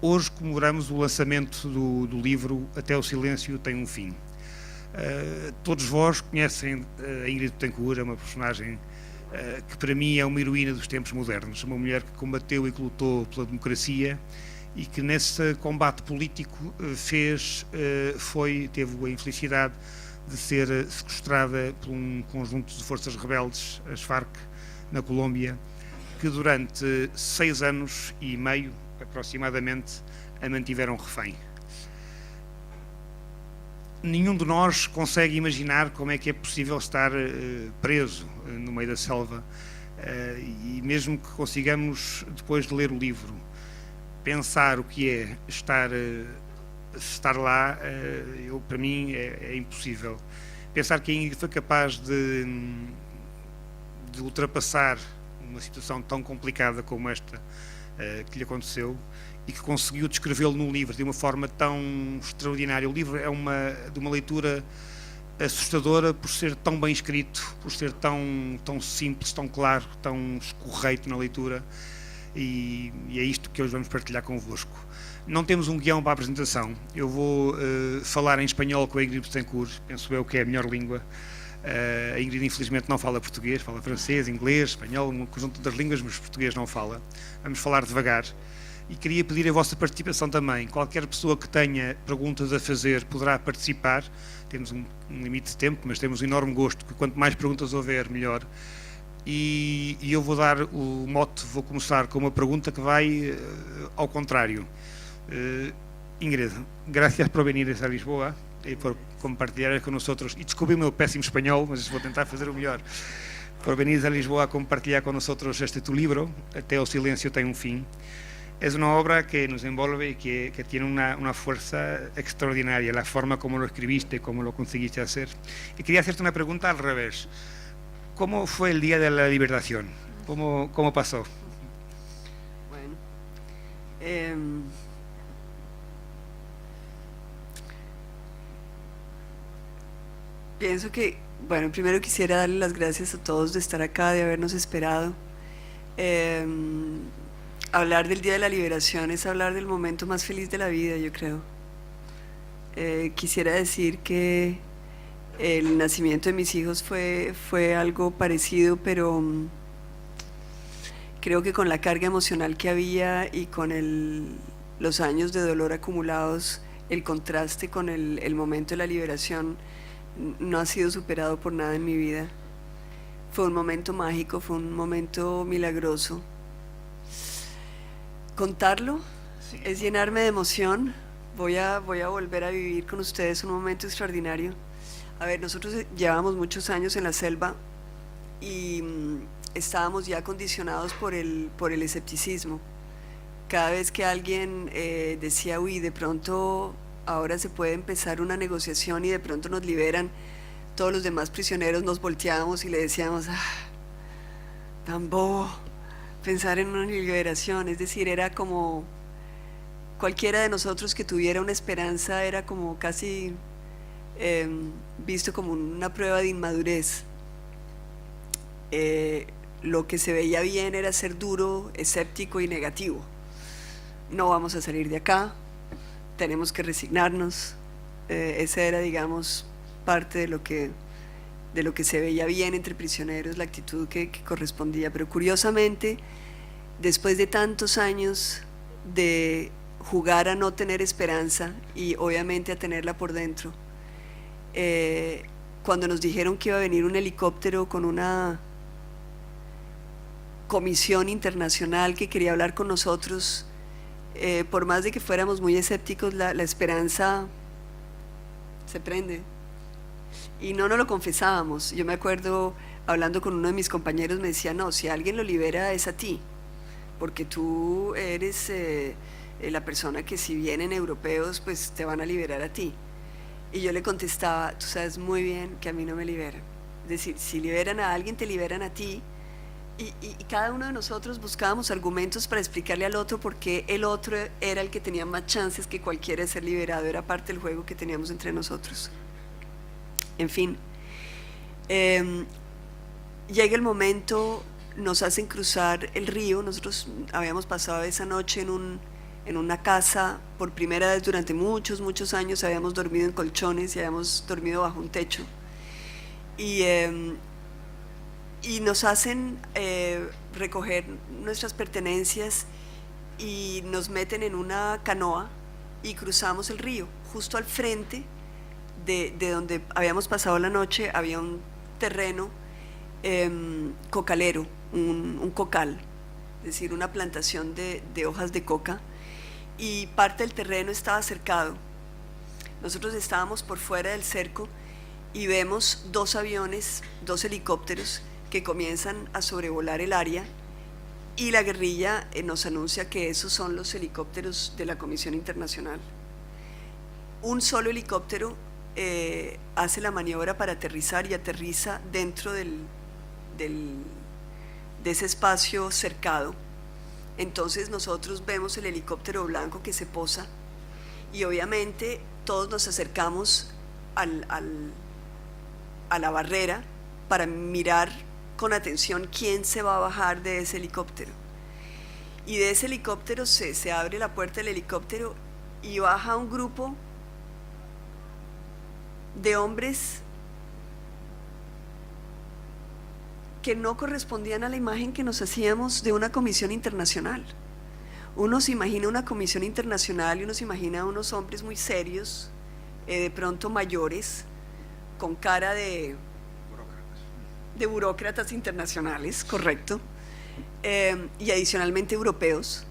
Hoje comemoramos o lançamento do livro Até o Silêncio Tem um Fim. Todos vós conhecem a Ingrid Betancourt, é uma personagem que para mim é uma heroína dos tempos modernos, uma mulher que combateu e que lutou pela democracia e que nesse combate político teve a infelicidade de ser sequestrada por um conjunto de forças rebeldes, as Farc, na Colômbia, que durante 6 anos e meio, aproximadamente, a mantiveram refém. Nenhum de nós consegue imaginar como é que é possível estar preso no meio da selva, e mesmo que consigamos, depois de ler o livro, pensar o que é estar lá, para mim é impossível. Pensar que a Ingrid foi capaz de ultrapassar uma situação tão complicada como esta que lhe aconteceu e que conseguiu descrevê-lo num livro de uma forma tão extraordinária. O livro é de uma leitura assustadora por ser tão bem escrito, por ser tão simples, tão claro, tão escorreito na leitura, e é isto que hoje vamos partilhar convosco. Não temos um guião para a apresentação. Eu vou falar em espanhol com a Ingrid Betancourt, penso eu que é a melhor língua. A Ingrid infelizmente não fala português, fala francês, inglês, espanhol, um conjunto das línguas, mas português não fala. Vamos falar devagar. E queria pedir a vossa participação também. Qualquer pessoa que tenha perguntas a fazer poderá participar. Temos um limite de tempo, mas temos um enorme gosto, que quanto mais perguntas houver, melhor. E eu vou dar o mote, vou começar com uma pergunta que vai ao contrário. Ingrid, gracias por venir a Lisboa e por compartilhar con nosotros, y descubrí o meu péssimo espanhol, mas vou tentar fazer o melhor, por venir a Lisboa a compartilhar con nosotros tu libro, Até o Silêncio Tem um Fim. Es una obra que nos envolve y que tiene una fuerza extraordinaria, la forma como lo escribiste, como lo conseguiste hacer. Y quería hacerte una pregunta al revés. ¿Cómo fue el día de la liberación? ¿Cómo pasó? Bueno, pienso que, bueno, primero quisiera darle las gracias a todos de estar acá, de habernos esperado. Hablar del Día de la Liberación es hablar del momento más feliz de la vida, yo creo. Quisiera decir que el nacimiento de mis hijos fue algo parecido, pero creo que con la carga emocional que había y con los años de dolor acumulados, el contraste con el momento de la liberación no ha sido superado por nada en mi vida. Fue un momento mágico, fue un momento milagroso. Contarlo es llenarme de emoción. Voy a volver a vivir con ustedes un momento extraordinario. A ver, nosotros llevamos muchos años en la selva y estábamos ya condicionados por el escepticismo. Cada vez que alguien decía, uy, de pronto ahora se puede empezar una negociación y de pronto nos liberan, todos los demás prisioneros nos volteábamos y le decíamos, tan bobo pensar en una liberación. Es decir, era como cualquiera de nosotros que tuviera una esperanza era como casi visto como una prueba de inmadurez. Lo que se veía bien era ser duro, escéptico y negativo. No vamos a salir de acá, tenemos que resignarnos. Esa era, digamos, parte de lo que se veía bien entre prisioneros, la actitud que correspondía. Pero curiosamente, después de tantos años de jugar a no tener esperanza y obviamente a tenerla por dentro, cuando nos dijeron que iba a venir un helicóptero con una comisión internacional que quería hablar con nosotros, por más de que fuéramos muy escépticos, la esperanza se prende. Y no nos lo confesábamos. Yo me acuerdo hablando con uno de mis compañeros, me decía, no, si alguien lo libera es a ti, porque tú eres la persona que si vienen europeos, pues te van a liberar a ti. Y yo le contestaba, tú sabes muy bien que a mí no me liberan. Es decir, si liberan a alguien, te liberan a ti. Y cada uno de nosotros buscábamos argumentos para explicarle al otro por qué el otro era el que tenía más chances que cualquiera de ser liberado. Era parte del juego que teníamos entre nosotros. En fin, llega el momento nos hacen cruzar el río. Nosotros habíamos pasado esa noche en una casa por primera vez durante muchos años. Habíamos dormido en colchones y habíamos dormido bajo un techo. Y nos hacen recoger nuestras pertenencias y nos meten en una canoa y cruzamos el río. Justo al frente de donde habíamos pasado la noche había un terreno cocalero, un cocal, es decir, una plantación de hojas de coca, y parte del terreno estaba cercado. Nosotros estábamos por fuera del cerco y vemos 2 aviones, 2 helicópteros que comienzan a sobrevolar el área, y la guerrilla nos anuncia que esos son los helicópteros de la Comisión Internacional. Un solo helicóptero hace la maniobra para aterrizar y aterriza dentro de ese espacio cercado. Entonces nosotros vemos el helicóptero blanco que se posa y obviamente todos nos acercamos a la barrera para mirar con atención quién se va a bajar de ese helicóptero. Y de ese helicóptero se abre la puerta del helicóptero y baja un grupo de hombres que no correspondían a la imagen que nos hacíamos de una comisión internacional. Uno se imagina una comisión internacional y uno se imagina a unos hombres muy serios, de pronto mayores, con cara de burócratas internacionales, correcto, y adicionalmente europeos.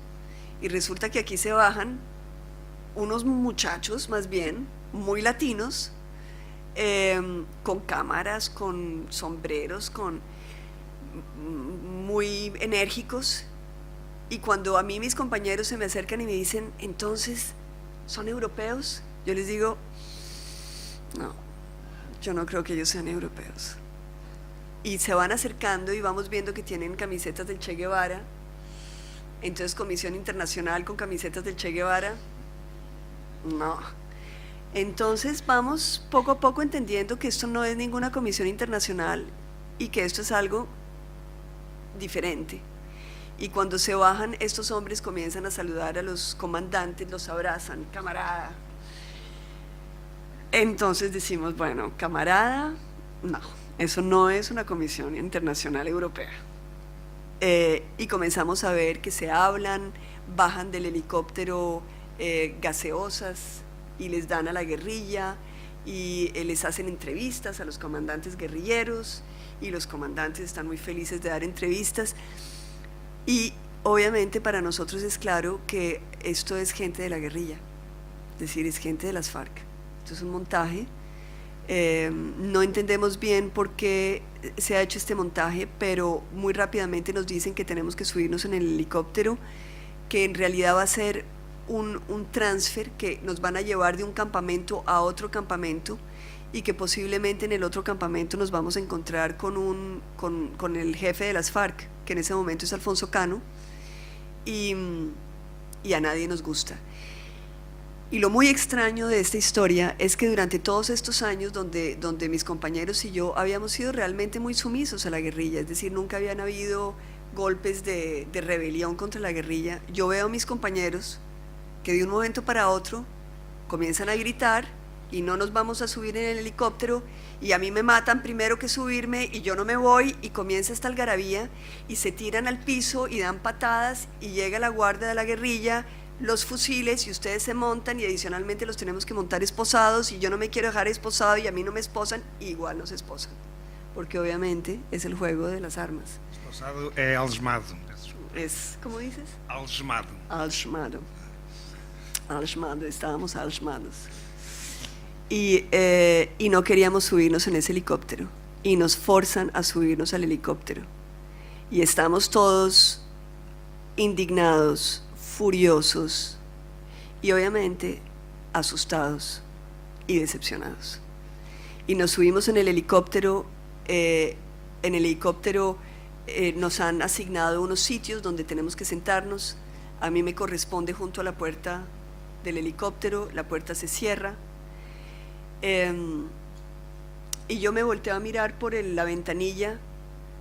Y resulta que aquí se bajan unos muchachos más bien muy latinos, con cámaras, con sombreros, muy enérgicos. Y cuando a mí mis compañeros se me acercan y me dicen, entonces, ¿son europeos? Yo les digo, no, yo no creo que ellos sean europeos. Y se van acercando y vamos viendo que tienen camisetas del Che Guevara. Entonces, Comisión Internacional con camisetas del Che Guevara, no. Entonces vamos poco a poco entendiendo que esto no es ninguna comisión internacional y que esto es algo diferente. Y cuando se bajan, estos hombres comienzan a saludar a los comandantes, los abrazan, camarada. Entonces decimos, bueno, camarada, no, eso no es una comisión internacional europea. Y comenzamos a ver que se hablan, bajan del helicóptero gaseosas y les dan a la guerrilla y les hacen entrevistas a los comandantes guerrilleros, y los comandantes están muy felices de dar entrevistas. Y obviamente para nosotros es claro que esto es gente de la guerrilla, es decir, es gente de las FARC. Esto es un montaje. No entendemos bien por qué se ha hecho este montaje, pero muy rápidamente nos dicen que tenemos que subirnos en el helicóptero, que en realidad va a ser un transfer, que nos van a llevar de un campamento a otro campamento, y que posiblemente en el otro campamento nos vamos a encontrar con el jefe de las FARC, que en ese momento es Alfonso Cano, y a nadie nos gusta. Y lo muy extraño de esta historia es que durante todos estos años donde mis compañeros y yo habíamos sido realmente muy sumisos a la guerrilla, es decir, nunca habían habido golpes de rebelión contra la guerrilla, yo veo a mis compañeros que de un momento para otro comienzan a gritar y no nos vamos a subir en el helicóptero, y a mí me matan primero que subirme y yo no me voy, y comienza esta algarabía y se tiran al piso y dan patadas y llega la guardia de la guerrilla, los fusiles, y ustedes se montan y adicionalmente los tenemos que montar esposados, y yo no me quiero dejar esposado y a mí no me esposan, y igual nos esposan, porque obviamente es el juego de las armas. Esposado é algemado. Es, ¿cómo dices? Algemado. Algemado. Algemado, estábamos algemados. Y no queríamos subirnos en ese helicóptero, y nos forzan a subirnos al helicóptero, y estamos todos indignados, furiosos y obviamente asustados y decepcionados. Y nos subimos en el helicóptero. Nos han asignado unos sitios donde tenemos que sentarnos. A mí me corresponde junto a la puerta del helicóptero, la puerta se cierra, y yo me volteo a mirar por la ventanilla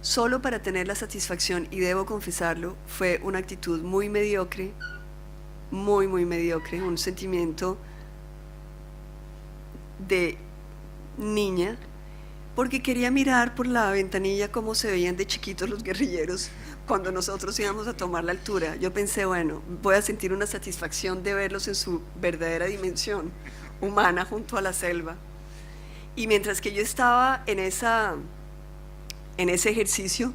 solo para tener la satisfacción, y debo confesarlo, fue una actitud muy mediocre, muy, muy mediocre, un sentimiento de niña, porque quería mirar por la ventanilla cómo se veían de chiquitos los guerrilleros cuando nosotros íbamos a tomar la altura. Yo pensé, bueno, voy a sentir una satisfacción de verlos en su verdadera dimensión humana junto a la selva. Y mientras que yo estaba en ese ejercicio,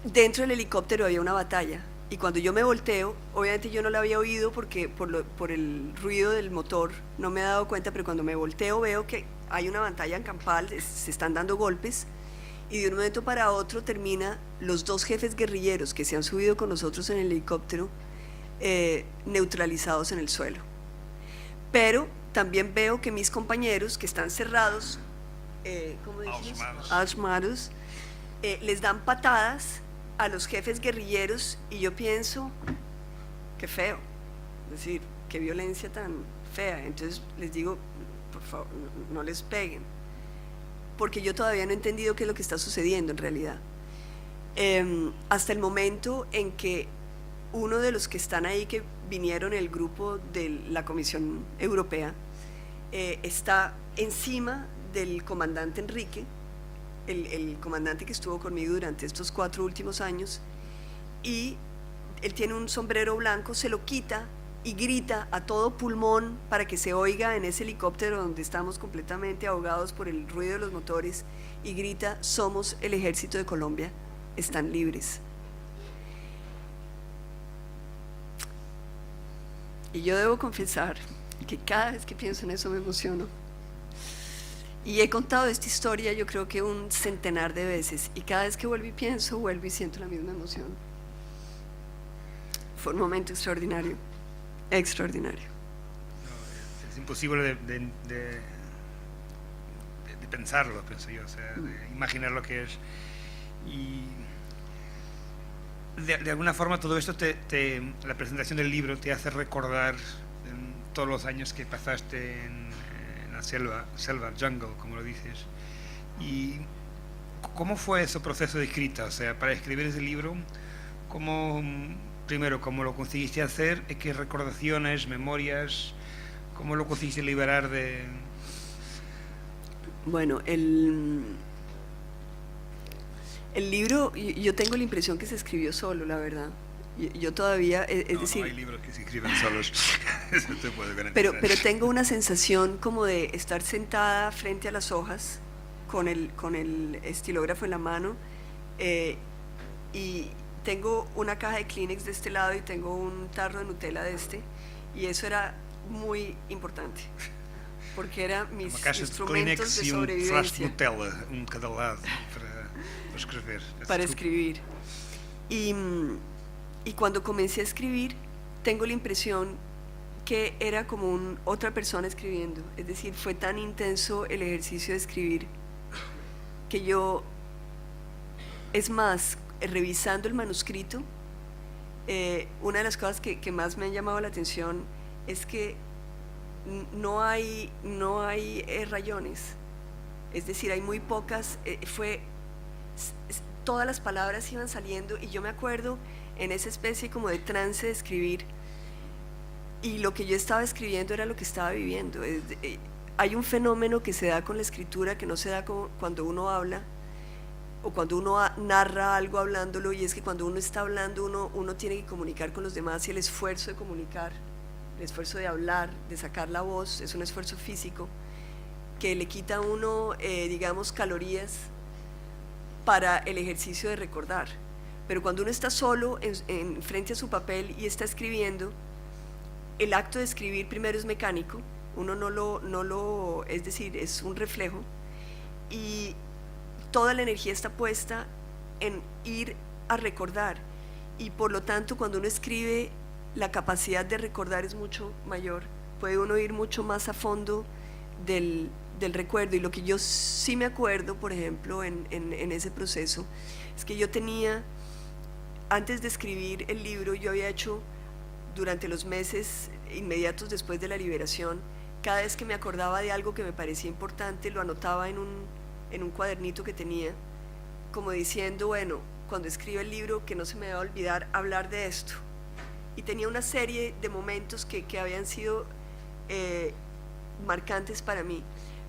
dentro del helicóptero había una batalla. Y cuando yo me volteo, obviamente yo no la había oído porque por el ruido del motor no me he dado cuenta, pero cuando me volteo veo que hay una batalla en campal, se están dando golpes, y de un momento para otro termina los dos jefes guerrilleros que se han subido con nosotros en el helicóptero neutralizados en el suelo. Pero también veo que mis compañeros que están cerrados, ¿cómo decimos? Armados, les dan patadas a los jefes guerrilleros, y yo pienso, qué feo, es decir, qué violencia tan fea. Entonces les digo, por favor, no les peguen, porque yo todavía no he entendido qué es lo que está sucediendo en realidad. Hasta el momento en que uno de los que están ahí, que vinieron el grupo de la Comisión Europea, está encima del comandante Enrique, el comandante que estuvo conmigo durante estos 4 últimos años, y él tiene un sombrero blanco, se lo quita y grita a todo pulmón para que se oiga en ese helicóptero donde estamos completamente ahogados por el ruido de los motores, y grita: somos el ejército de Colombia, están libres. Y yo debo confesar que cada vez que pienso en eso me emociono. Y he contado esta historia, yo creo que un centenar de veces, y cada vez que vuelvo y pienso, vuelvo y siento la misma emoción. Fue un momento extraordinario, extraordinario. No, es imposible de pensarlo, pienso yo, o sea, de imaginar lo que es. Y de alguna forma todo esto, la presentación del libro te hace recordar todos los años que pasaste en la selva, jungle, como lo dices. ¿Y cómo fue ese proceso de escrita? O sea, para escribir ese libro, primero, ¿cómo lo conseguiste hacer? ¿Qué recordaciones, memorias? ¿Cómo lo conseguiste liberar de...? Bueno, el libro, yo tengo la impresión que se escribió solo, la verdad. Yo todavía, decir... No hay libros que se escriben solos, eso te puedo garantizar. Pero tengo una sensación como de estar sentada frente a las hojas, con el estilógrafo en la mano, y tengo una caja de Kleenex de este lado y tengo un tarro de Nutella de este, y eso era muy importante, porque eran mis instrumentos de sobrevivencia. Un flash de Nutella, cada lado, para escrever. Para escribir. Y cuando comencé a escribir, tengo la impresión que era como otra persona escribiendo. Es decir, fue tan intenso el ejercicio de escribir que yo, es más, revisando el manuscrito, una de las cosas que más me han llamado la atención es que no hay rayones. Es decir, hay muy pocas, todas las palabras iban saliendo, y yo me acuerdo en esa especie como de trance de escribir, y lo que yo estaba escribiendo era lo que estaba viviendo. Hay un fenómeno que se da con la escritura que no se da cuando uno habla o cuando uno narra algo hablándolo, y es que cuando uno está hablando uno tiene que comunicar con los demás, y el esfuerzo de comunicar, el esfuerzo de hablar, de sacar la voz, es un esfuerzo físico que le quita a uno, digamos, calorías para el ejercicio de recordar. Pero cuando uno está solo en frente a su papel y está escribiendo, el acto de escribir primero es mecánico, uno no lo, es decir, es un reflejo, y toda la energía está puesta en ir a recordar, y por lo tanto cuando uno escribe la capacidad de recordar es mucho mayor, puede uno ir mucho más a fondo del recuerdo. Y lo que yo sí me acuerdo, por ejemplo, en ese proceso, es que yo tenía, antes de escribir el libro, yo había hecho durante los meses inmediatos después de la liberación, cada vez que me acordaba de algo que me parecía importante, lo anotaba en un cuadernito que tenía, como diciendo, bueno, cuando escriba el libro que no se me va a olvidar hablar de esto. Y tenía una serie de momentos que habían sido marcantes para mí.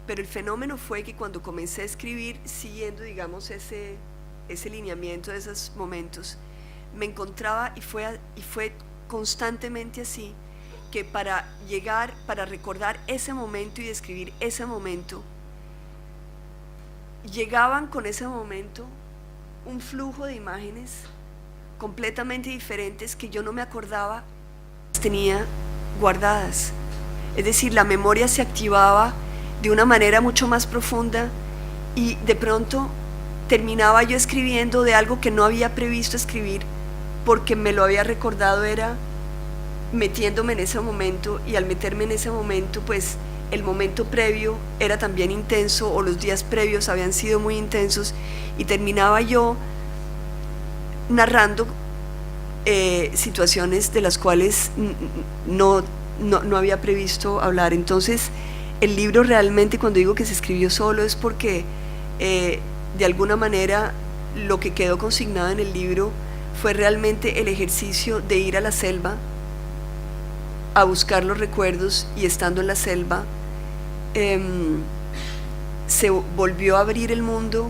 Pero el fenómeno fue que cuando comencé a escribir, siguiendo, digamos, ese lineamiento de esos momentos, me encontraba, y fue constantemente así, que para recordar ese momento y describir ese momento, llegaban con ese momento un flujo de imágenes completamente diferentes que yo no me acordaba, tenía guardadas. Es decir, la memoria se activaba de una manera mucho más profunda y de pronto terminaba yo escribiendo de algo que no había previsto escribir porque me lo había recordado, era metiéndome en ese momento, y al meterme en ese momento, pues el momento previo era también intenso, o los días previos habían sido muy intensos, y terminaba yo narrando situaciones de las cuales no había previsto hablar. Entonces el libro realmente, cuando digo que se escribió solo, es porque de alguna manera lo que quedó consignado en el libro fue realmente el ejercicio de ir a la selva a buscar los recuerdos, y estando en la selva se volvió a abrir el mundo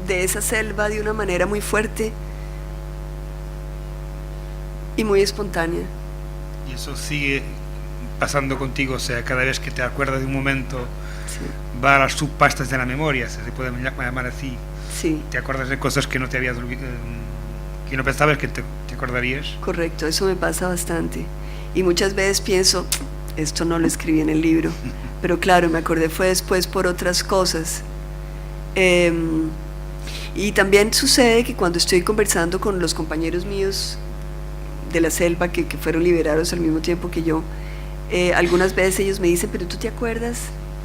de esa selva de una manera muy fuerte y muy espontánea. Y eso sigue pasando contigo, o sea, cada vez que te acuerdas de un momento, sí, va a las subpastas de la memoria, se puede llamar así. Sí. Te acuerdas de cosas que no te habías que no pensabas que te acordarías. Correcto, eso me pasa bastante. Y muchas veces pienso, esto no lo escribí en el libro, pero claro, me acordé fue después por otras cosas. Y también sucede que cuando estoy conversando con los compañeros míos de la selva que fueron liberados al mismo tiempo que yo, algunas veces ellos me dicen, pero ¿tú te acuerdas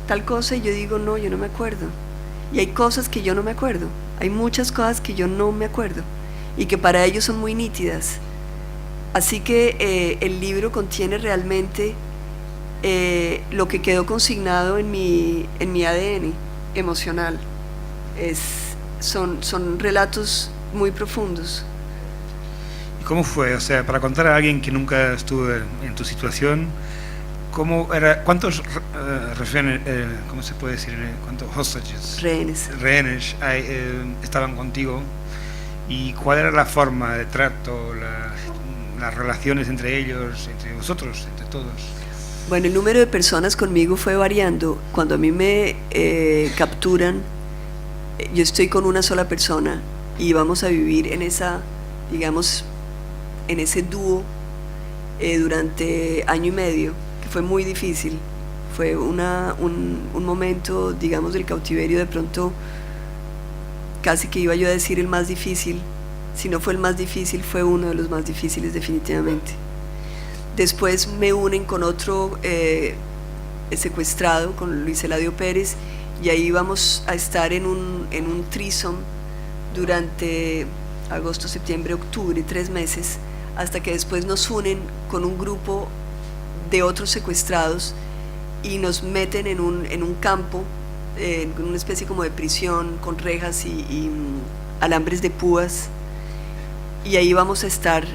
tal cosa? Y yo digo, no, yo no me acuerdo. Y hay cosas que yo no me acuerdo, hay muchas cosas que yo no me acuerdo y que para ellos son muy nítidas. Así que el libro contiene realmente lo que quedó consignado en mi ADN emocional. Son relatos muy profundos. ¿Y cómo fue? O sea, para contar a alguien que nunca estuvo en tu situación, ¿cómo era? ¿Cuántos cómo se puede decir? ¿Cuántos hostages? Rehenes estaban contigo? ¿Y cuál era la forma de trato, las relaciones entre ellos, entre vosotros, entre todos? Bueno, el número de personas conmigo fue variando. Cuando a mí me capturan, yo estoy con una sola persona y vamos a vivir en esa, digamos, en ese dúo durante año y medio, que fue muy difícil. Fue un momento, digamos, del cautiverio, de pronto casi que iba yo a decir el más difícil. Si no fue el más difícil, fue uno de los más difíciles definitivamente. Después me unen con otro secuestrado, con Luis Eladio Pérez, y ahí vamos a estar en un threesome durante agosto, septiembre, octubre, 3 meses, hasta que después nos unen con un grupo de otros secuestrados y nos meten en un campo, en una especie como de prisión con rejas y alambres de púas, y ahí vamos a estar.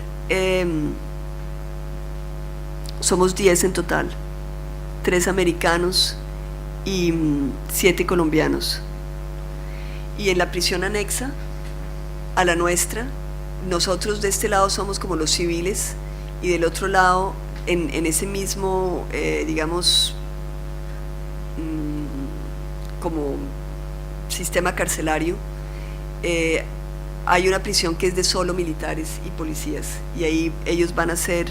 Somos 10 en total, 3 americanos y 7 colombianos. Y en la prisión anexa a la nuestra, nosotros de este lado somos como los civiles, y del otro lado, en ese mismo, digamos, como sistema carcelario, hay una prisión que es de solo militares y policías, y ahí ellos van a ser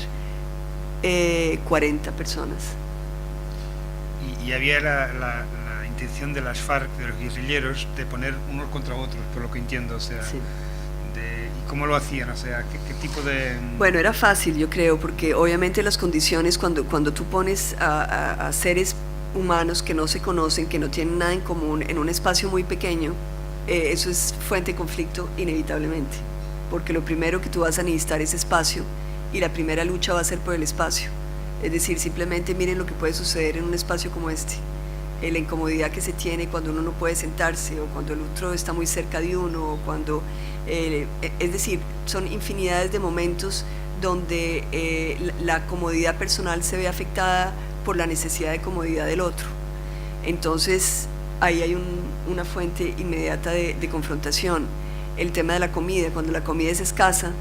40 personas. Y había la intención de las FARC, de los guerrilleros, de poner unos contra otros, por lo que entiendo, o sea, sí. ¿Y cómo lo hacían? O sea, ¿qué tipo de...? Bueno, era fácil, yo creo, porque obviamente las condiciones, cuando tú pones a seres humanos que no se conocen, que no tienen nada en común, en un espacio muy pequeño, eso es fuente de conflicto inevitablemente, porque lo primero que tú vas a necesitar es espacio, y la primera lucha va a ser por el espacio. Es decir, simplemente miren lo que puede suceder en un espacio como este. la incomodidad que se tiene cuando uno no puede sentarse o cuando el otro está muy cerca de uno, o cuando, es decir, son infinidades de momentos donde la comodidad personal se ve afectada por la necesidad de comodidad del otro. Entonces ahí hay una fuente inmediata de confrontación. El tema de la comida, cuando la comida es escasa,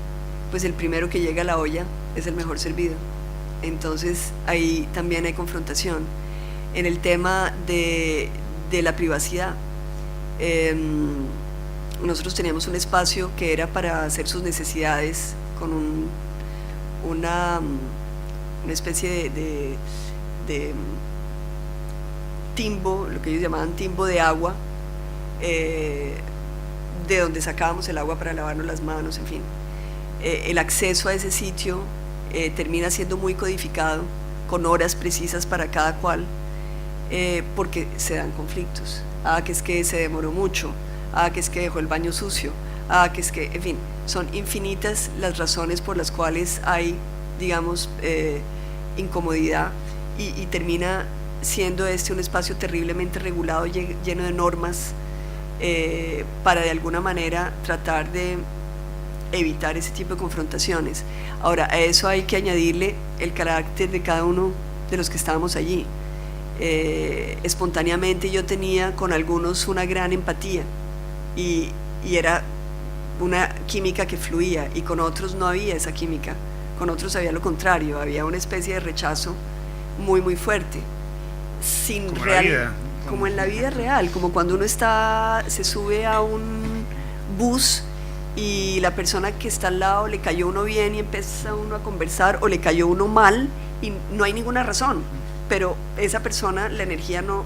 pues el primero que llega a la olla es el mejor servido. Entonces ahí también hay confrontación. En el tema de la privacidad, nosotros teníamos un espacio que era para hacer sus necesidades con una especie de timbo, lo que ellos llamaban timbo de agua, de donde sacábamos el agua para lavarnos las manos, en fin. El acceso a ese sitio termina siendo muy codificado, con horas precisas para cada cual, porque se dan conflictos. Que es que se demoró mucho, que es que dejó el baño sucio, que es que, en fin, son infinitas las razones por las cuales hay, digamos, incomodidad, y termina siendo un espacio terriblemente regulado, lleno de normas, para de alguna manera tratar de evitar ese tipo de confrontaciones. Ahora, a eso hay que añadirle el carácter de cada uno de los que estábamos allí. Espontáneamente yo tenía con algunos una gran empatía y era una química que fluía, y con otros no había esa química, con otros había lo contrario, había una especie de rechazo muy muy fuerte, como en la vida real, como cuando uno se sube a un bus y la persona que está al lado le cayó uno bien y empieza uno a conversar, o le cayó uno mal y no hay ninguna razón, pero esa persona, la energía no.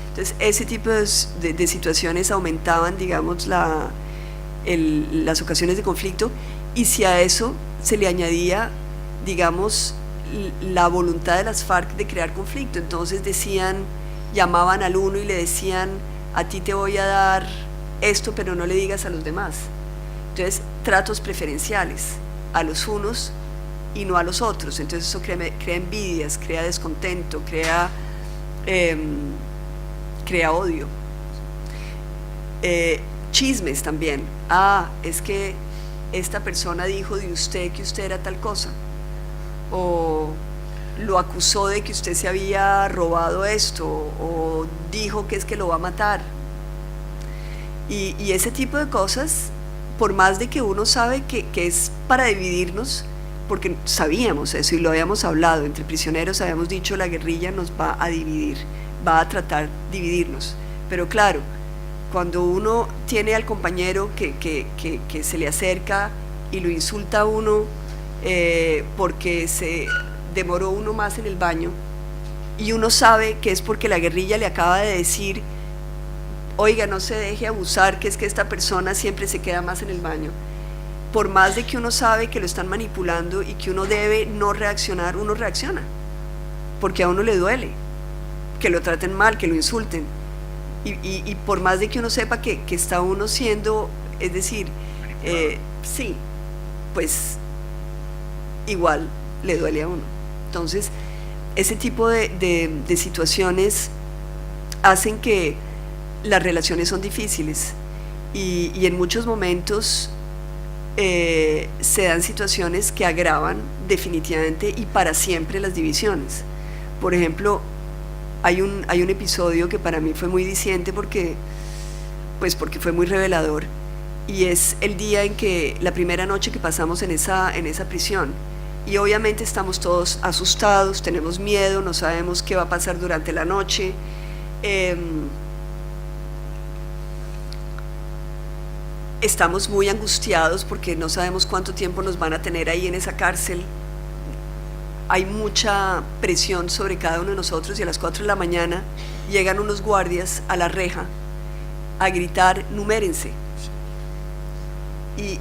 Entonces ese tipo de situaciones aumentaban, digamos, las ocasiones de conflicto, y si a eso se le añadía, digamos, la voluntad de las FARC de crear conflicto, entonces llamaban al uno y le decían: a ti te voy a dar esto, pero no le digas a los demás. Entonces, tratos preferenciales a los unos y no a los otros. Entonces eso crea envidias, crea descontento, crea odio. Chismes también. Es que esta persona dijo de usted que usted era tal cosa, o lo acusó de que usted se había robado esto, o dijo que es que lo va a matar, y ese tipo de cosas, por más de que uno sabe que es para dividirnos, porque sabíamos eso y lo habíamos hablado entre prisioneros, habíamos dicho: la guerrilla nos va a dividir, va a tratar de dividirnos. Pero claro, cuando uno tiene al compañero que se le acerca y lo insulta a uno porque se demoró uno más en el baño, y uno sabe que es porque la guerrilla le acaba de decir: oiga, no se deje abusar, que es que esta persona siempre se queda más en el baño. Por más de que uno sabe que lo están manipulando y que uno debe no reaccionar, uno reacciona, porque a uno le duele que lo traten mal, que lo insulten, y por más de que uno sepa que está uno siendo, es decir, sí, pues igual le duele a uno. Entonces ese tipo de situaciones hacen que las relaciones son difíciles, y en muchos momentos se dan situaciones que agravan definitivamente y para siempre las divisiones. Por ejemplo, hay un episodio que para mí fue muy diciente porque fue muy revelador, y es el día en que, la primera noche que pasamos en esa prisión, y obviamente estamos todos asustados, tenemos miedo, no sabemos qué va a pasar durante la noche. Estamos muy angustiados porque no sabemos cuánto tiempo nos van a tener ahí en esa cárcel. Hay mucha presión sobre cada uno de nosotros, y a las 4 de la mañana llegan unos guardias a la reja a gritar: numérense. Y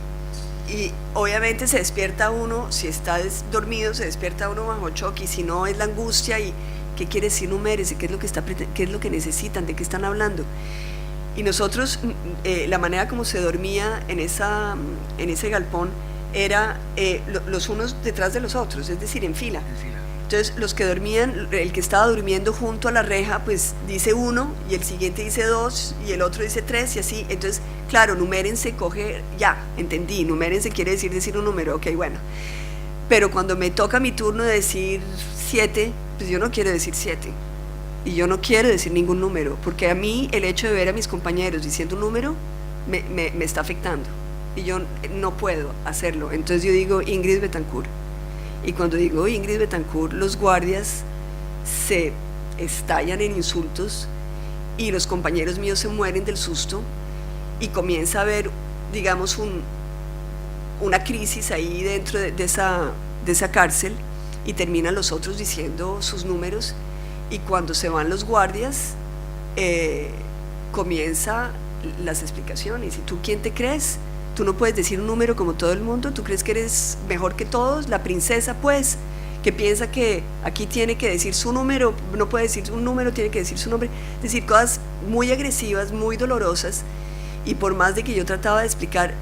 obviamente se despierta uno, si está dormido se despierta uno bajo shock, y si no es la angustia. ¿Y qué quiere decir numérense? ¿Qué es lo que necesitan? ¿De qué están hablando? Y nosotros, la manera como se dormía en ese galpón era los unos detrás de los otros, es decir, en fila. Entonces los que dormían, el que estaba durmiendo junto a la reja, pues dice 1 y el siguiente dice 2 y el otro dice 3 y así. Entonces, claro, numérense, coge, ya, entendí, numérense quiere decir un número, ok, bueno. Pero cuando me toca mi turno de decir 7, pues yo no quiero decir 7 y yo no quiero decir ningún número, porque a mí el hecho de ver a mis compañeros diciendo un número me está afectando y yo no puedo hacerlo. Entonces yo digo Ingrid Betancourt. Y cuando digo Ingrid Betancourt, los guardias se estallan en insultos y los compañeros míos se mueren del susto y comienza a haber, digamos, una crisis ahí dentro de esa cárcel y terminan los otros diciendo sus números y cuando se van los guardias comienza las explicaciones. ¿Y tú quién te crees? Tú no puedes decir un número como todo el mundo, tú crees que eres mejor que todos, la princesa pues, que piensa que aquí tiene que decir su número, no puede decir un número, tiene que decir su nombre, es decir, cosas muy agresivas, muy dolorosas, y por más de que yo trataba de explicar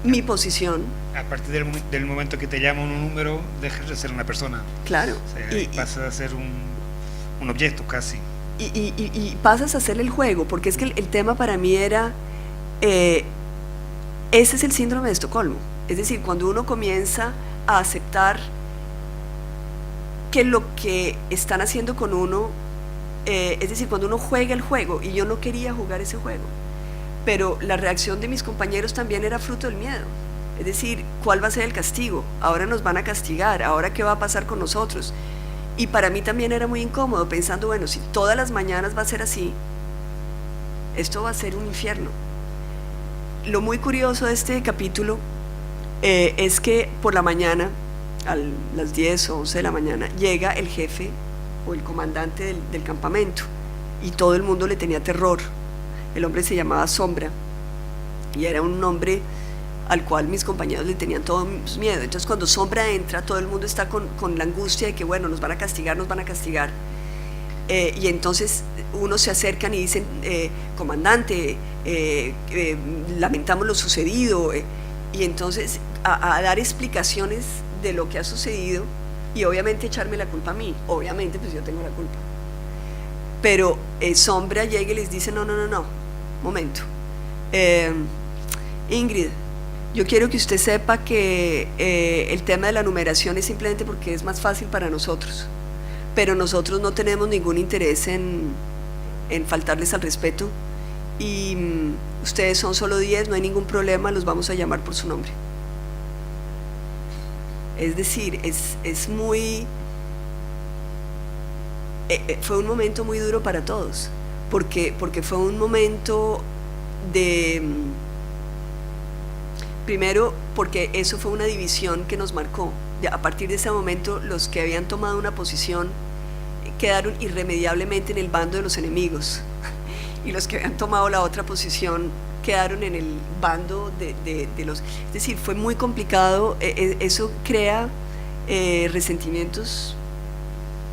mi posición. A partir del momento que te llaman un número, dejas de ser una persona. Claro. O sea, pasas a ser un objeto casi. Y pasas a hacer el juego, porque es que el tema para mí era... ese es el síndrome de Estocolmo, es decir, cuando uno comienza a aceptar que lo que están haciendo con uno, es decir, cuando uno juega el juego, y yo no quería jugar ese juego, pero la reacción de mis compañeros también era fruto del miedo, es decir, ¿cuál va a ser el castigo? Ahora nos van a castigar, ahora ¿qué va a pasar con nosotros? Y para mí también era muy incómodo, pensando, bueno, si todas las mañanas va a ser así, esto va a ser un infierno. Lo muy curioso de este capítulo es que por la mañana, a las 10 o 11 de la mañana, llega el jefe o el comandante del campamento y todo el mundo le tenía terror. El hombre se llamaba Sombra y era un hombre al cual mis compañeros le tenían todos miedo. Entonces cuando Sombra entra, todo el mundo está con la angustia de que bueno, nos van a castigar, nos van a castigar. Y entonces unos se acercan y dicen, comandante, lamentamos lo sucedido, y entonces a dar explicaciones de lo que ha sucedido y obviamente echarme la culpa a mí, obviamente pues yo tengo la culpa, pero Sombra llega y les dice, no, momento, Ingrid, yo quiero que usted sepa que el tema de la numeración es simplemente porque es más fácil para nosotros, pero nosotros no tenemos ningún interés en faltarles al respeto y ustedes son solo 10, no hay ningún problema, los vamos a llamar por su nombre. Es decir, es muy... fue un momento muy duro para todos, porque fue un momento de... Primero, porque eso fue una división que nos marcó. Ya, a partir de ese momento, los que habían tomado una posición quedaron irremediablemente en el bando de los enemigos y los que habían tomado la otra posición quedaron en el bando de los... Es decir, fue muy complicado, eso crea resentimientos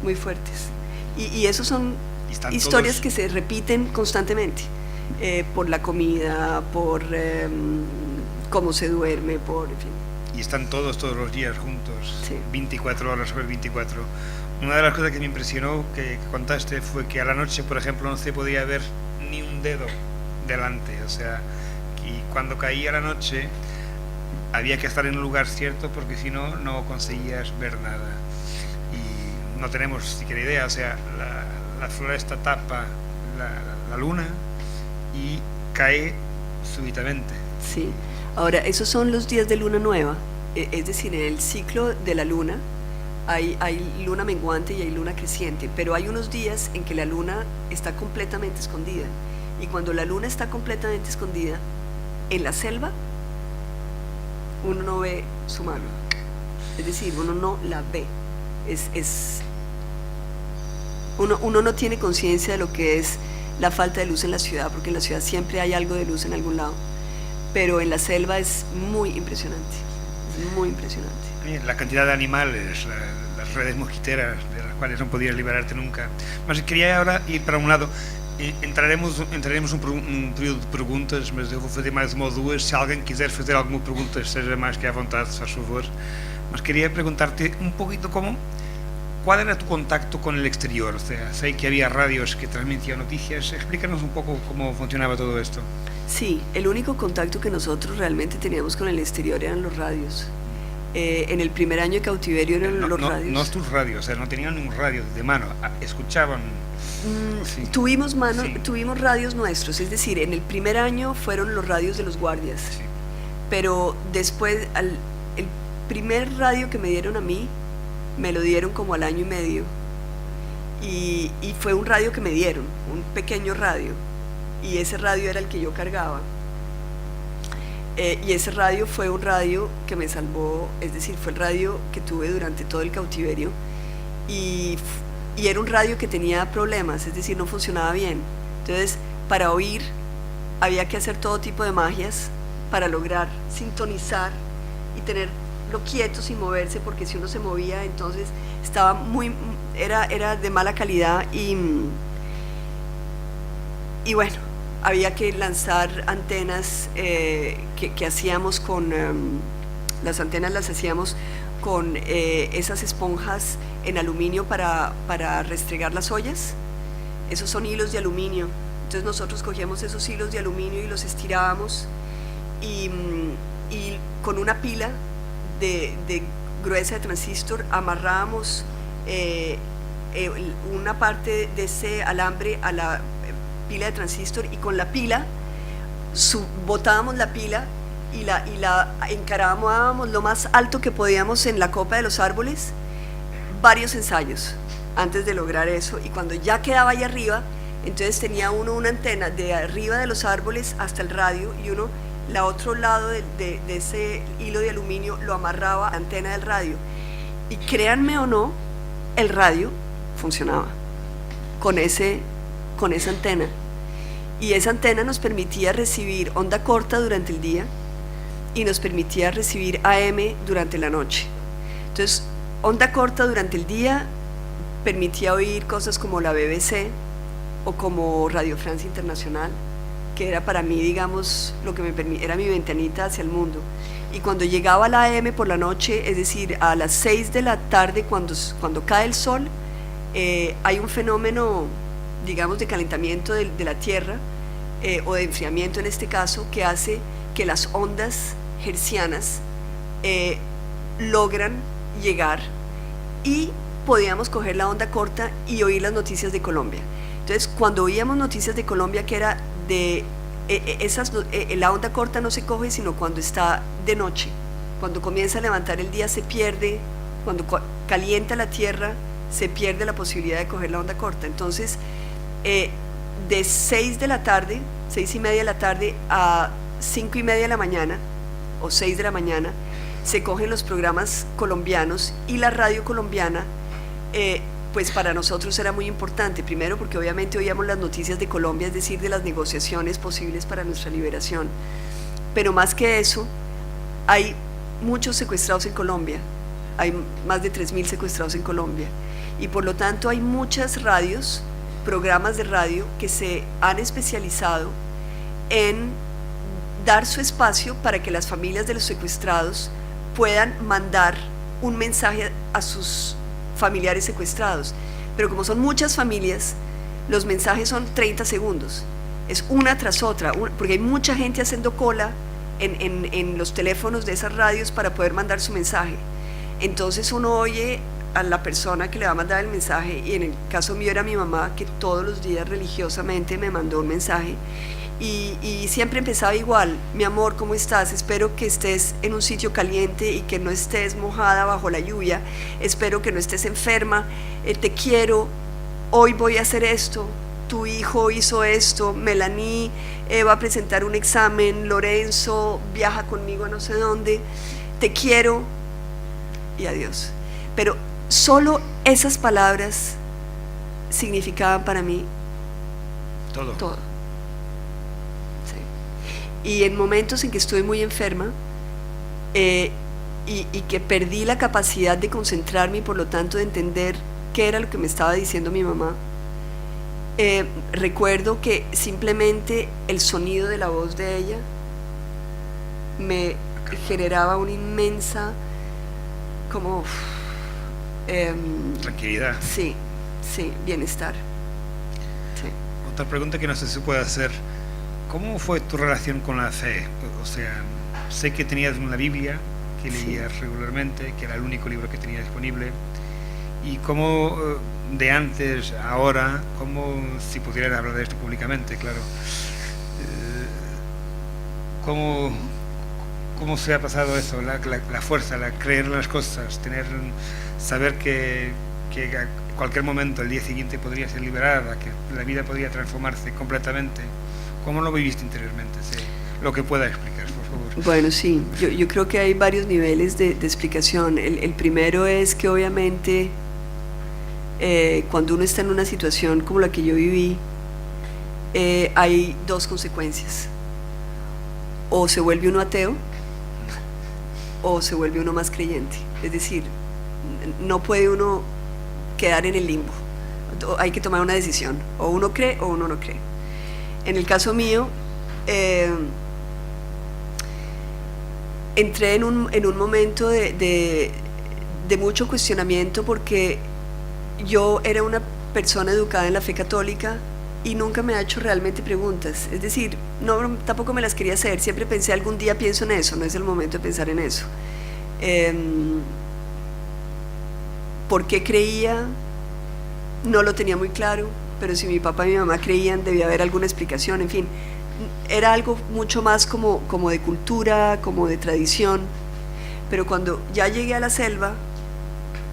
muy fuertes y esos son historias que se repiten constantemente, por la comida, por cómo se duerme, por... En fin. Y están todos los días juntos, sí. 24 horas sobre 24. Una de las cosas que me impresionó que contaste fue que a la noche, por ejemplo, no se podía ver ni un dedo delante, o sea, y cuando caía la noche había que estar en un lugar cierto porque si no, no conseguías ver nada. Y no tenemos siquiera idea, o sea, la floresta tapa la luna y cae súbitamente. Sí, ahora, esos son los días de luna nueva, es decir, en el ciclo de la luna hay luna menguante y hay luna creciente, pero hay unos días en que la luna está completamente escondida, y cuando la luna está completamente escondida en la selva, uno no ve su mano, es decir, uno no la ve, uno no tiene conciencia de lo que es la falta de luz en la ciudad, porque en la ciudad siempre hay algo de luz en algún lado, pero en la selva es muy impresionante, es muy impresionante. La cantidad de animales, las redes mosquiteras de las cuales no podías liberarte nunca. Mas queria ahora ir para um lado, entraremos um período de perguntas, mas eu vou fazer mais uma ou duas. Se alguém quiser fazer alguma pergunta, seja mais que à vontade, se faz favor. Mas queria perguntar-te um pouquinho como ¿cuál era tu contacto con el exterior? O sea, sé que había radios que transmitían noticias. Explícanos un poco cómo funcionaba todo esto. Sí, el único contacto que nosotros realmente teníamos con el exterior eran los radios. En el primer año de cautiverio eran los radios. No tus radios, o sea, no tenían un radio de mano, escuchaban. Sí. Tuvimos radios nuestros, es decir, en el primer año fueron los radios de los guardias, sí. Pero después, el primer radio que me dieron a mí, me lo dieron como al año y medio, y fue un radio que me dieron, un pequeño radio, y ese radio era el que yo cargaba. Y ese radio fue un radio que me salvó, es decir, fue el radio que tuve durante todo el cautiverio, y era un radio que tenía problemas, es decir, no funcionaba bien. Entonces, para oír había que hacer todo tipo de magias para lograr sintonizar y tenerlo quieto sin moverse, porque si uno se movía, entonces estaba era de mala calidad, y bueno, había que lanzar antenas que hacíamos con, las antenas las hacíamos con esas esponjas en aluminio para restregar las ollas. Esos son hilos de aluminio. Entonces nosotros cogíamos esos hilos de aluminio y los estirábamos, y con una pila de gruesa de transistor amarrábamos una parte de ese alambre a la pila de transistor, y con la pila botábamos la pila y la encarábamos lo más alto que podíamos en la copa de los árboles, varios ensayos antes de lograr eso, y cuando ya quedaba ahí arriba, entonces tenía uno una antena de arriba de los árboles hasta el radio, y uno, la otro lado de ese hilo de aluminio, lo amarraba a la antena del radio, y créanme o no, el radio funcionaba con esa antena, y esa antena nos permitía recibir onda corta durante el día y nos permitía recibir AM durante la noche. Entonces, onda corta durante el día permitía oír cosas como la BBC o como Radio Francia Internacional, que era para mí, digamos, lo que era mi ventanita hacia el mundo. Y cuando llegaba la AM por la noche, es decir, a las 6 de la tarde, cuando cae el sol, hay un fenómeno, digamos, de calentamiento de la Tierra, o de enfriamiento en este caso, que hace que las ondas hertzianas logran llegar, y podíamos coger la onda corta y oír las noticias de Colombia. Entonces, cuando oíamos noticias de Colombia, que era de la onda corta no se coge sino cuando está de noche, cuando comienza a levantar el día se pierde, cuando calienta la tierra se pierde la posibilidad de coger la onda corta. Entonces, de 6 de la tarde, 6:30 de la tarde a 5:30 de la mañana o 6 de la mañana se cogen los programas colombianos, y la radio colombiana pues para nosotros era muy importante, primero porque obviamente oíamos las noticias de Colombia, es decir, de las negociaciones posibles para nuestra liberación, pero más que eso, hay muchos secuestrados en Colombia, hay más de 3.000 secuestrados en Colombia, y por lo tanto hay muchas radios, programas de radio que se han especializado en dar su espacio para que las familias de los secuestrados puedan mandar un mensaje a sus familiares secuestrados, pero como son muchas familias, los mensajes son 30 segundos, es una tras otra, porque hay mucha gente haciendo cola en los teléfonos de esas radios para poder mandar su mensaje. Entonces uno oye a la persona que le va a mandar el mensaje, y en el caso mío era mi mamá, que todos los días religiosamente me mandó un mensaje, y siempre empezaba igual: mi amor, ¿cómo estás? Espero que estés en un sitio caliente y que no estés mojada bajo la lluvia, espero que no estés enferma, te quiero, hoy voy a hacer esto, tu hijo hizo esto, Melanie va a presentar un examen, Lorenzo viaja conmigo a no sé dónde, te quiero, y adiós. Pero solo esas palabras significaban para mí todo. Y en momentos en que estuve muy enferma y que perdí la capacidad de concentrarme y por lo tanto de entender qué era lo que me estaba diciendo mi mamá, recuerdo que simplemente el sonido de la voz de ella me generaba una inmensa, como Tranquilidad. Sí, sí, bienestar. Sí. Otra pregunta que no sé si puede hacer, ¿cómo fue tu relación con la fe? O sea, sé que tenías una Biblia que leías regularmente, que era el único libro que tenías disponible, y cómo de antes a ahora, cómo, si pudieras hablar de esto públicamente, claro, cómo se ha pasado eso, la fuerza, la creer en las cosas, saber que a cualquier momento, el día siguiente, podría ser liberada, que la vida podría transformarse completamente. ¿Cómo lo viviste interiormente? Sí, lo que pueda explicar, por favor. Bueno, sí, yo creo que hay varios niveles de explicación. El primero es que obviamente cuando uno está en una situación como la que yo viví, hay dos consecuencias. O se vuelve uno ateo o se vuelve uno más creyente. Es decir, no puede uno quedar en el limbo. Hay que tomar una decisión. O uno cree o uno no cree. En el caso mío, entré en un momento de mucho cuestionamiento porque yo era una persona educada en la fe católica y nunca me ha hecho realmente preguntas. Es decir, tampoco me las quería hacer. Siempre pensé, algún día pienso en eso, no es el momento de pensar en eso. ¿Por qué creía? No lo tenía muy claro, pero si mi papá y mi mamá creían, debía haber alguna explicación. En fin, era algo mucho más como de cultura, como de tradición. Pero cuando ya llegué a la selva,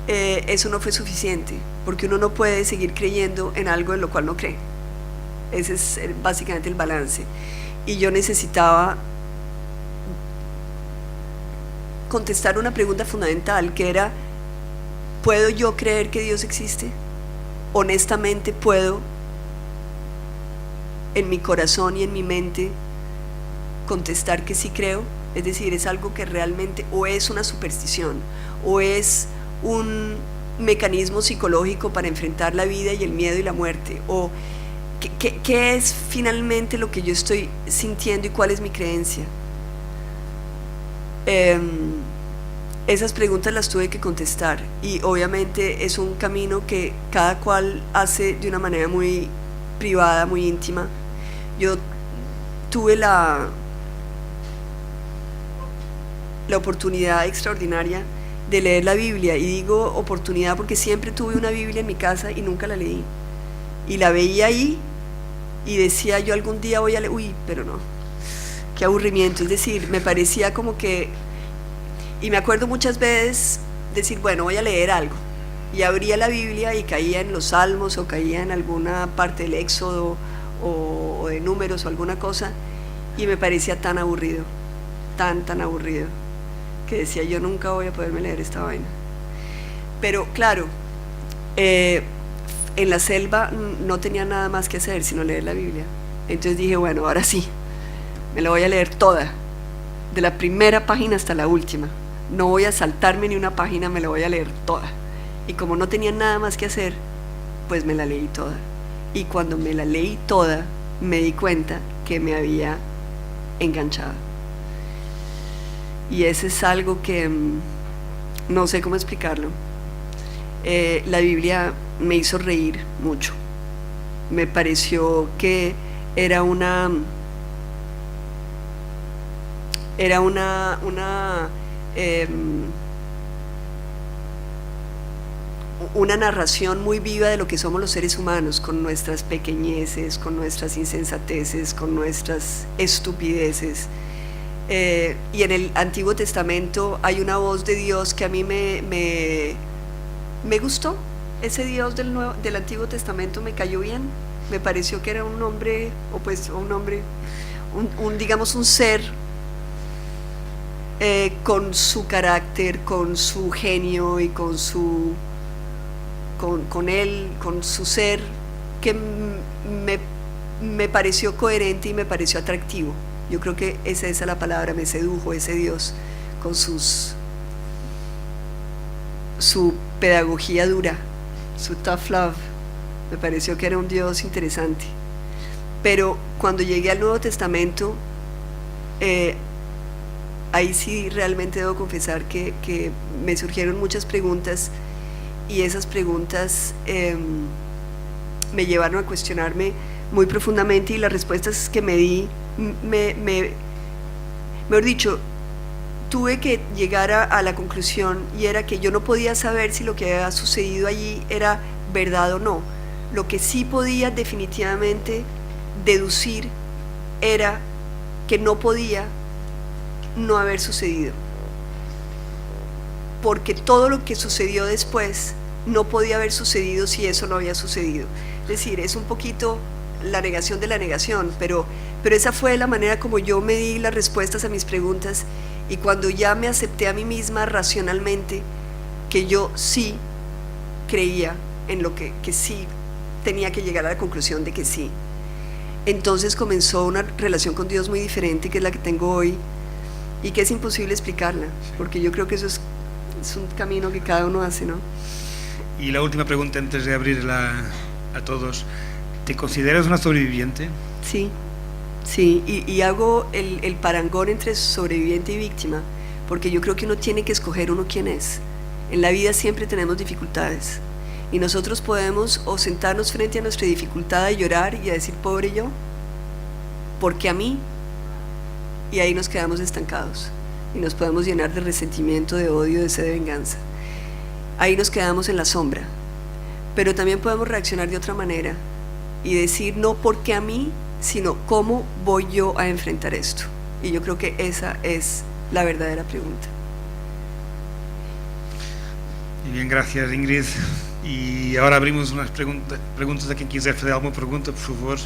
eso no fue suficiente, porque uno no puede seguir creyendo en algo en lo cual no cree. Ese es básicamente el balance. Y yo necesitaba contestar una pregunta fundamental, que era: ¿puedo yo creer que Dios existe? Honestamente, ¿puedo en mi corazón y en mi mente contestar que sí creo? Es decir, es algo que realmente, o es una superstición, o es un mecanismo psicológico para enfrentar la vida y el miedo y la muerte, o ¿qué es finalmente lo que yo estoy sintiendo y cuál es mi creencia? Esas preguntas las tuve que contestar, y obviamente es un camino que cada cual hace de una manera muy privada, muy íntima. Yo tuve la oportunidad extraordinaria de leer la Biblia, y digo oportunidad porque siempre tuve una Biblia en mi casa y nunca la leí, y la veía ahí y decía yo, algún día voy a leer, pero no, qué aburrimiento. Es decir, me parecía como que, y me acuerdo muchas veces decir, bueno, voy a leer algo, y abría la Biblia y caía en los Salmos o caía en alguna parte del Éxodo o de Números o alguna cosa, y me parecía tan aburrido, tan aburrido, que decía yo, nunca voy a poderme leer esta vaina. Pero claro, en la selva no tenía nada más que hacer sino leer la Biblia. Entonces dije, bueno, ahora sí, me la voy a leer toda, de la primera página hasta la última. No voy a saltarme ni una página, me la voy a leer toda. Y como no tenía nada más que hacer, pues me la leí toda. Y cuando me la leí toda, me di cuenta que me había enganchado. Y ese es algo que no sé cómo explicarlo. La Biblia me hizo reír mucho. Me pareció que era una narración muy viva de lo que somos los seres humanos, con nuestras pequeñeces, con nuestras insensateces, con nuestras estupideces. Y en el Antiguo Testamento hay una voz de Dios que a mí me gustó. Ese Dios del Antiguo Testamento me cayó bien. Me pareció que era un hombre, digamos un ser con su carácter, con su genio y con su ser, que me pareció coherente y me pareció atractivo. Yo creo que esa es la palabra, me sedujo ese Dios con su pedagogía dura, su tough love. Me pareció que era un Dios interesante. Pero cuando llegué al Nuevo Testamento, ahí sí realmente debo confesar que me surgieron muchas preguntas, y esas preguntas me llevaron a cuestionarme muy profundamente, y las respuestas que me di, mejor dicho, tuve que llegar a la conclusión, y era que yo no podía saber si lo que había sucedido allí era verdad o no. Lo que sí podía definitivamente deducir era que no podía no haber sucedido, porque todo lo que sucedió después no podía haber sucedido si eso no había sucedido. Es decir, es un poquito la negación de la negación, pero esa fue la manera como yo me di las respuestas a mis preguntas, y cuando ya me acepté a mí misma racionalmente que yo sí creía en lo que sí tenía que llegar a la conclusión de que sí, entonces comenzó una relación con Dios muy diferente, que es la que tengo hoy, y que es imposible explicarla, porque yo creo que eso es un camino que cada uno hace, ¿no? Y la última pregunta antes de abrirla a todos: ¿te consideras una sobreviviente? Sí, sí, y hago el parangón entre sobreviviente y víctima, porque yo creo que uno tiene que escoger uno quién es. En la vida siempre tenemos dificultades, y nosotros podemos o sentarnos frente a nuestra dificultad a llorar y a decir pobre yo, porque a mí, y ahí nos quedamos estancados y nos podemos llenar de resentimiento, de odio, de sed de venganza. Ahí nos quedamos en la sombra. Pero también podemos reaccionar de otra manera y decir no porque a mí, sino cómo voy yo a enfrentar esto. Y yo creo que esa es la verdadera pregunta. Muy bien, gracias, Ingrid. Y ahora abrimos unas preguntas a quem quiser fazer alguma pergunta, por favor.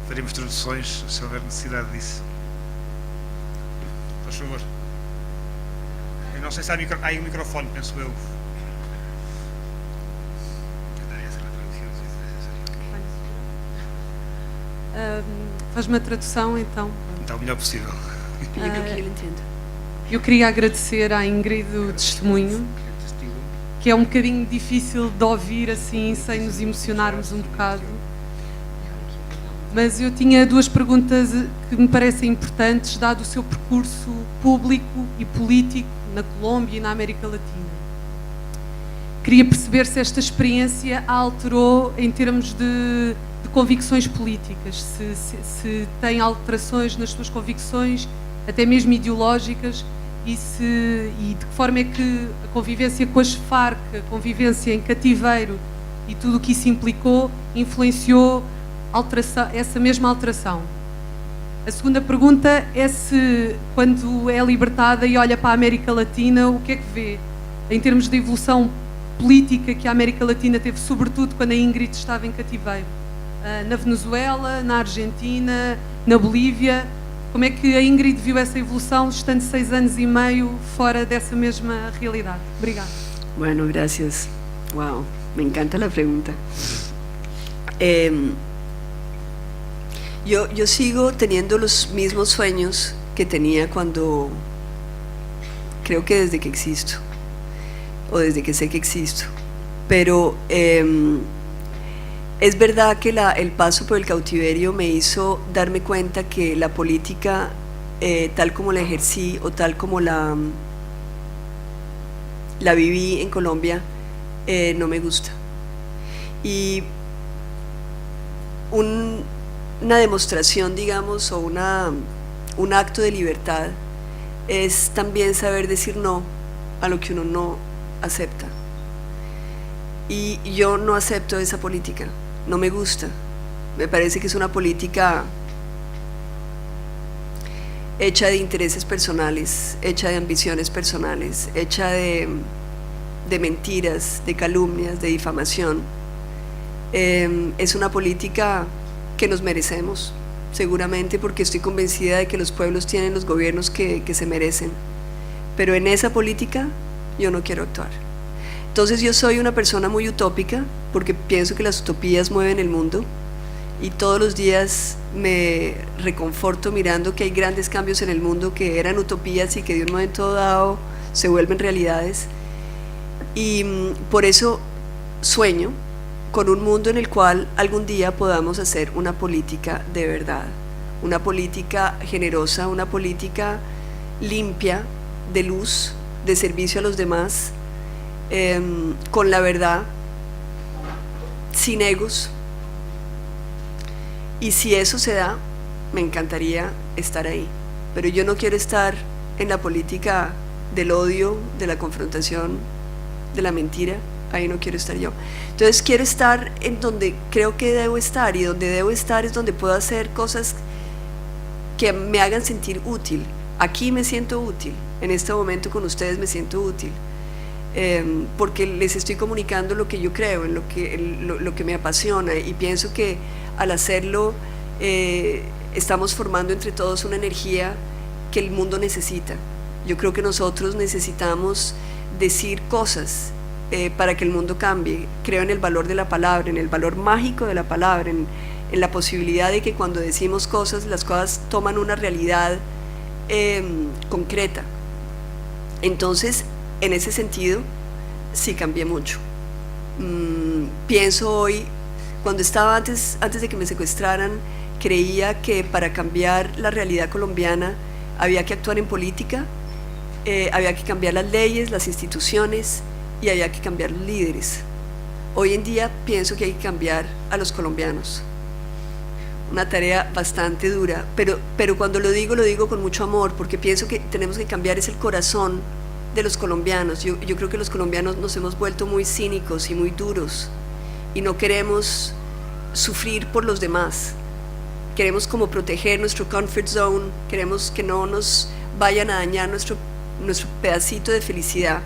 Faremos traduções se houver necessidade disso. Por favor. Eu não sei se há um microfone, penso eu. Faz-me a tradução, então. Então, o melhor possível. Eu creo que ele entende. Eu queria agradecer à Ingrid o testemunho, que é um bocadinho difícil de ouvir assim, sem nos emocionarmos um bocado. Mas eu tinha duas perguntas que me parecem importantes, dado o seu percurso público e político na Colômbia e na América Latina. Queria perceber se esta experiência a alterou em termos de convicções políticas, se tem alterações nas suas convicções, até mesmo ideológicas, e de que forma é que a convivência com as Farc, a convivência em cativeiro e tudo o que isso implicou, influenciou essa mesma alteração. A segunda pergunta é se, quando é libertada e olha para a América Latina, o que é que vê em termos de evolução política que a América Latina teve, sobretudo quando a Ingrid estava em cativeiro? Na Venezuela, na Argentina, na Bolívia. Como é que a Ingrid viu essa evolução, estando 6 anos e meio fora dessa mesma realidade? Obrigada. Bueno, gracias. Wow, me encanta la pregunta. Yo sigo teniendo los mismos sueños que tenía cuando, creo que desde que existo, o desde que sé que existo, pero es verdad que el paso por el cautiverio me hizo darme cuenta que la política, tal como la ejercí o tal como la viví en Colombia, no me gusta. Y una demostración, digamos, o un acto de libertad es también saber decir no a lo que uno no acepta. Y yo no acepto esa política, no me gusta. Me parece que es una política hecha de intereses personales, hecha de ambiciones personales, hecha de mentiras, de calumnias, de difamación. Es una política que nos merecemos, seguramente, porque estoy convencida de que los pueblos tienen los gobiernos que se merecen, pero en esa política yo no quiero actuar. Entonces yo soy una persona muy utópica, porque pienso que las utopías mueven el mundo, y todos los días me reconforto mirando que hay grandes cambios en el mundo que eran utopías y que de un momento dado se vuelven realidades, y por eso sueño con un mundo en el cual algún día podamos hacer una política de verdad, una política generosa, una política limpia, de luz, de servicio a los demás, con la verdad, sin egos. Y si eso se da, me encantaría estar ahí. Pero yo no quiero estar en la política del odio, de la confrontación, de la mentira. Ahí no quiero estar yo. Entonces quiero estar en donde creo que debo estar, y donde debo estar es donde puedo hacer cosas que me hagan sentir útil. Aquí me siento útil, en este momento con ustedes me siento útil, porque les estoy comunicando lo que yo creo, en lo que me apasiona, y pienso que al hacerlo estamos formando entre todos una energía que el mundo necesita. Yo creo que nosotros necesitamos decir cosas para que el mundo cambie. Creo en el valor de la palabra, en el valor mágico de la palabra, en la posibilidad de que cuando decimos cosas, las cosas toman una realidad concreta. Entonces, en ese sentido, sí cambié mucho. Pienso hoy, cuando estaba antes de que me secuestraran, creía que para cambiar la realidad colombiana había que actuar en política, había que cambiar las leyes, las instituciones, y había que cambiar los líderes. Hoy en día pienso que hay que cambiar a los colombianos. Una tarea bastante dura, pero cuando lo digo con mucho amor, porque pienso que tenemos que cambiar es el corazón de los colombianos. Yo creo que los colombianos nos hemos vuelto muy cínicos y muy duros, y no queremos sufrir por los demás. Queremos como proteger nuestro comfort zone, queremos que no nos vayan a dañar nuestro pedacito de felicidad.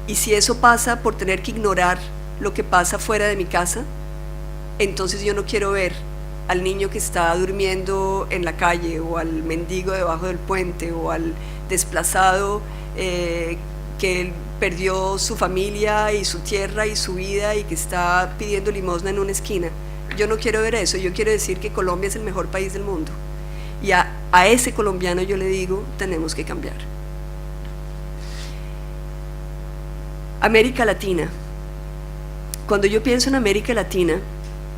Y si eso pasa por tener que ignorar lo que pasa fuera de mi casa, entonces yo no quiero ver al niño que está durmiendo en la calle, o al mendigo debajo del puente, o al desplazado que perdió su familia y su tierra y su vida y que está pidiendo limosna en una esquina. Yo no quiero ver eso. Yo quiero decir que Colombia es el mejor país del mundo, y a ese colombiano yo le digo, tenemos que cambiar. América Latina. Cuando yo pienso en América Latina,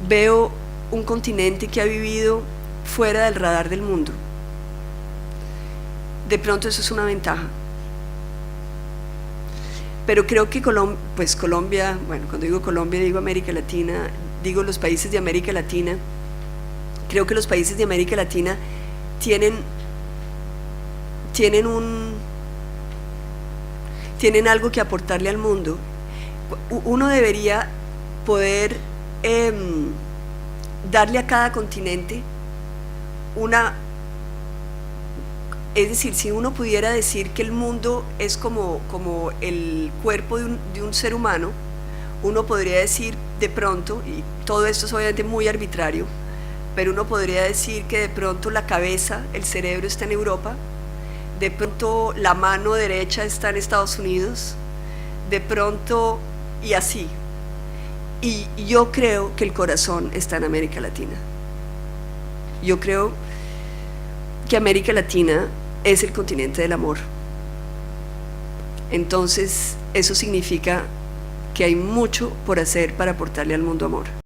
veo un continente que ha vivido fuera del radar del mundo. De pronto eso es una ventaja. Pero creo que Colombia, bueno, cuando digo Colombia digo América Latina, digo los países de América Latina. Creo que los países de América Latina tienen algo que aportarle al mundo. Uno debería poder darle a cada continente es decir, si uno pudiera decir que el mundo es como el cuerpo de un ser humano, uno podría decir de pronto, y todo esto es obviamente muy arbitrario, pero uno podría decir que de pronto la cabeza, el cerebro está en Europa, de pronto la mano derecha está en Estados Unidos, de pronto, y así. Y yo creo que el corazón está en América Latina. Yo creo que América Latina es el continente del amor. Entonces, eso significa que hay mucho por hacer para aportarle al mundo amor.